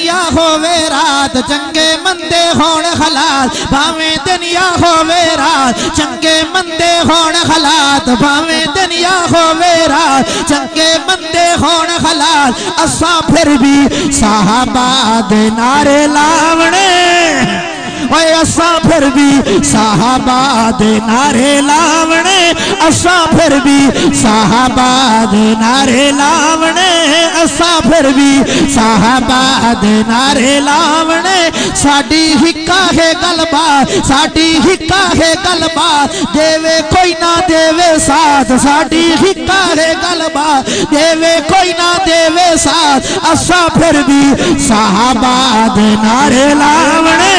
دنیا ہووے رات چنگے مندے ہون حالات بھاویں دنیا ہووے رات چنگے مندے ہون حالات بھاویں دنیا ہووے رات چنگے مندے ہون حالات اساں پھر بھی صحابہ دے نعرے لاونے اوے اساں پھر بھی صحابہ دے نعرے لاونے اساں پھر بھی صحابہ دے نعرے لاونے اساں پھر بھی صحابہ دے نعرے لاونے ساڈی ہکا ہے گلبا ساڈی ہکا ہے گلبا دیوے کوئی نہ دیوے ساتھ ساڈی ہکا ہے گلبا دیوے کوئی نہ دیوے ساتھ اساں پھر بھی صحابہ دے نعرے لاونے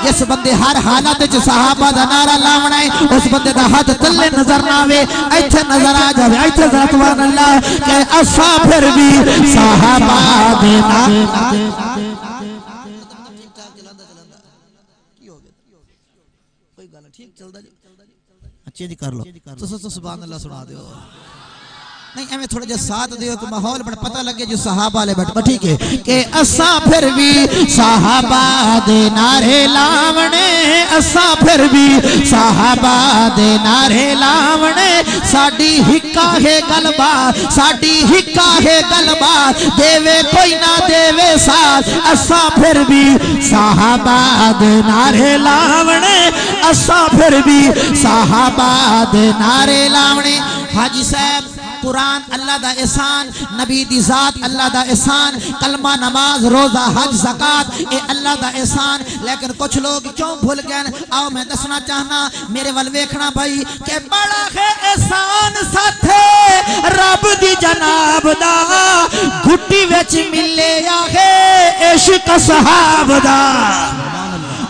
جس بندے ہر حالت جو صحابہ دا نعرہ لاونا ہے اس بندے دا ہاتھ تلے نظر نہ آوے ایتھے نظر آ جاوے ایتھے ذاتوان اللہ کہ اساں پھر بھی صحابہ دے نعرے اچھے جی کر لو تو سبحان اللہ سنا دیو نہیں ایمیں تھوڑا جا ساتھ دیو تو ماحول بڑا پتہ لگے جو صحابہ لے بیٹھ ٹھیک ہے کہ اساں پھر بھی صحابہ دے نعرے لاونے اساں پھر بھی صحابہ دے نعرے لاونے ساڈی ہکا ہے گلبا ساڈی ہکا ہے گلبا دیوے کوئی نہ دیوے ساتھ اساں پھر بھی صحابہ دے نعرے لاونے اساں پھر بھی صحابہ دے نعرے لاونے حاجی صاحب قرآن اللہ دا احسان نبی دی ذات اللہ دا احسان کلمہ نماز روزہ حج زکات اے اللہ دا احسان لیکن کچھ لوگ کیوں بھول گئے آؤ میں دسنا چاہنا میرے والویکھنا بھائی کہ بڑا ہے احسان ساتھے رب دی جناب دا گھٹی ویچ ملے یا ہے عشق صحاب دا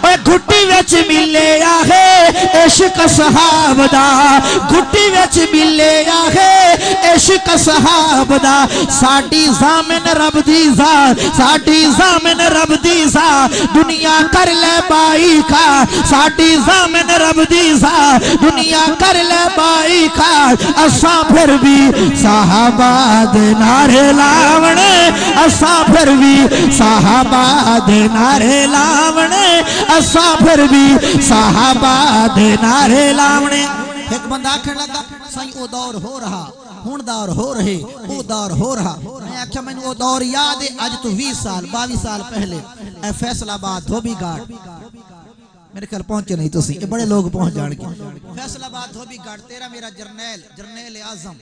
اے گھٹی ویچ ملے یا ہے عشق صحاب دا گھٹی ویچ ملے یا ہے عشق صحاب دا ساڑی زامن رب دی ذات ساڑی زامن رب دی ذات دنیا کر لے بائی کا ساڑی زامن رب دی ذات دنیا کر لے بائی کا اساں پھر بھی صحابہ دے نعرے لاونے اساں پھر بھی صحابہ دے نعرے لاونے اساں پھر بھی صحابہ دے نعرے لاونے ایک بندہ آکھن لگا سائیں او دور ہو رہا ہون دور ہو رہے او دور ہو رہا میں آکھا میں نے او دور یاد ہے آج تو 20 سال 22 سال پہلے اے فیصل آباد دھوبی گھاٹ میرے خیال پہنچے نہیں تو سی یہ بڑے لوگ پہنچ جان کے فیصل آباد دھوبی گھاٹ تیرا میرا جرنیل اعظم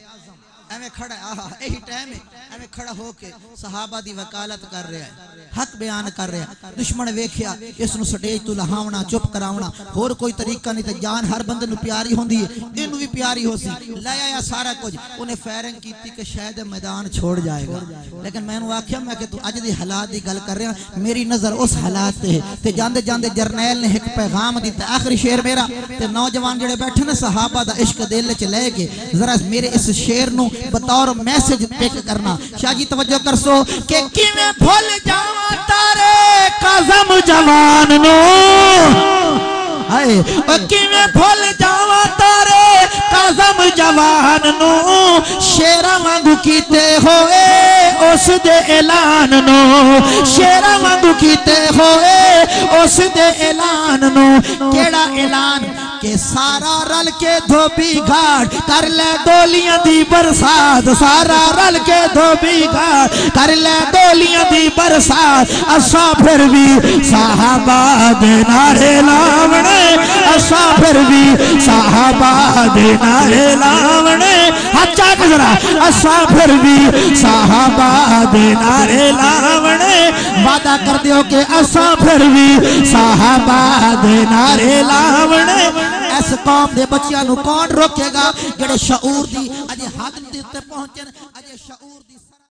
ایویں کھڑا ہے آہا یہی ٹائم ہے ایویں کھڑا ہو کے صحابہ دی وکالت کر رہا ہے حق بیان کر رہا ہے دشمن ویکھیا اس نو سٹیج تو لہاونا چپ کراونا اور کوئی طریقہ نہیں تے جان ہر بندے نو پیاری ہوندی ہے اینو بھی پیاری ہو سی لایا یا سارا کچھ انہیں فائرنگ کیتی کہ شاید میدان چھوڑ جائے گا لیکن میں نے آکھیا میں کہ تو اج دی حالات دی گل کر رہا میری نظر اس حالات تے ہے تے جاندے جاندے جرنیل نے ایک پیغام دیتا آخری شعر میرا تے نوجوان جڑے بیٹھے نے صحابہ دا عشق دل وچ لے کے ذرا میرے اس شعر نو بطور میسج پیک کرنا شاہ جی توجہ کر سو کہ کیویں بھول جاواں تارے قاسم جوان نو ہائے او کیویں بھول جاواں تارے قاسم جوان نو شیراں وانگو کیتے ہوئے اس دے اعلان نو شیراں وانگو کیتے ہوئے اس دے اعلان نو کیڑا اعلان کہ سارا رل کے دھوبی گھاٹ کر لے ڈولیاں دی برسات سارا رل کے دھوبی گھاٹ کر لے ڈولیاں دی برسات اساں پھر بھی صحابہ دے نعرے لاونے اساں پھر بھی صحابہ دے نعرے لاونے ہچا گزرا اساں پھر بھی صحابہ دے نعرے لاونے وعدہ کر دیو کہ اساں پھر بھی صحابہ دے نعرے لاونے اس قوم دے بچیاں نو کون روکے گا جڑے شعور دی اجے حد تے پہنچن اجے شعور